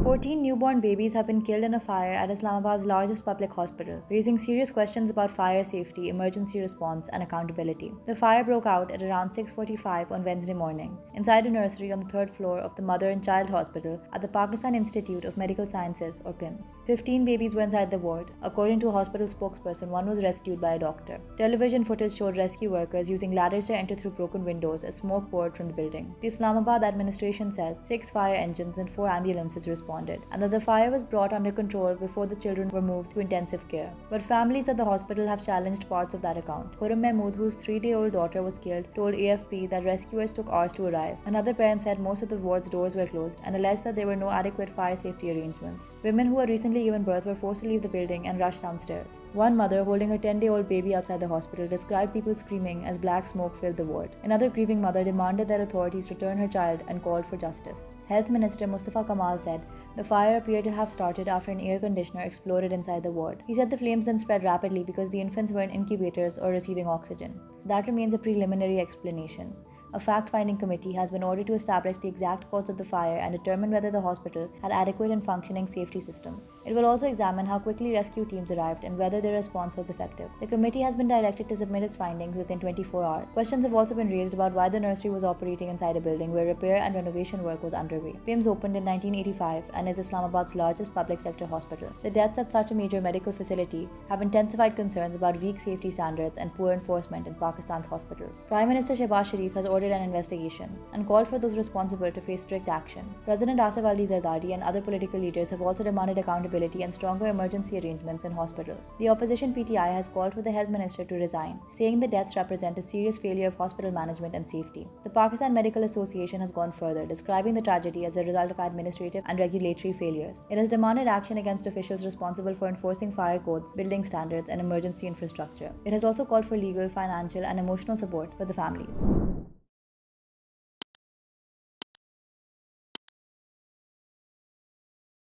14 newborn babies have been killed in a fire at Islamabad's largest public hospital, raising serious questions about fire safety, emergency response, and accountability. The fire broke out at around 6:45 on Wednesday morning, inside a nursery on the third floor of the Mother and Child Hospital at the Pakistan Institute of Medical Sciences, or Pims. 15 babies were inside the ward. According to a hospital spokesperson, one was rescued by a doctor. Television footage showed rescue workers using ladders to enter through broken windows as smoke poured from the building. The Islamabad administration says 6 fire engines and 4 ambulances responded, and that the fire was brought under control before the children were moved to intensive care. But families at the hospital have challenged parts of that account. Khurram Mahmood, whose 3-day-old daughter was killed, told AFP that rescuers took hours to arrive. Another parent said most of the ward's doors were closed and alleged that there were no adequate fire safety arrangements. Women who had recently given birth were forced to leave the building and rushed downstairs. One mother, holding her 10-day-old baby outside the hospital, described people screaming as black smoke filled the ward. Another grieving mother demanded that authorities return her child and called for justice. Health Minister Mustafa Kamal said the fire appeared to have started after an air conditioner exploded inside the ward. He said the flames then spread rapidly because the infants were in incubators or receiving oxygen. That remains a preliminary explanation. A fact-finding committee has been ordered to establish the exact cause of the fire and determine whether the hospital had adequate and functioning safety systems. It will also examine how quickly rescue teams arrived and whether their response was effective. The committee has been directed to submit its findings within 24 hours. Questions have also been raised about why the nursery was operating inside a building where repair and renovation work was underway. Pims opened in 1985 and is Islamabad's largest public sector hospital. The deaths at such a major medical facility have intensified concerns about weak safety standards and poor enforcement in Pakistan's hospitals. Prime Minister Shehbaz Sharif has ordered an investigation and called for those responsible to face strict action. President Asif Ali Zardari and other political leaders have also demanded accountability and stronger emergency arrangements in hospitals. The opposition PTI has called for the health minister to resign, saying the deaths represent a serious failure of hospital management and safety. The Pakistan Medical Association has gone further, describing the tragedy as a result of administrative and regulatory failures. It has demanded action against officials responsible for enforcing fire codes, building standards, and emergency infrastructure. It has also called for legal, financial, and emotional support for the families.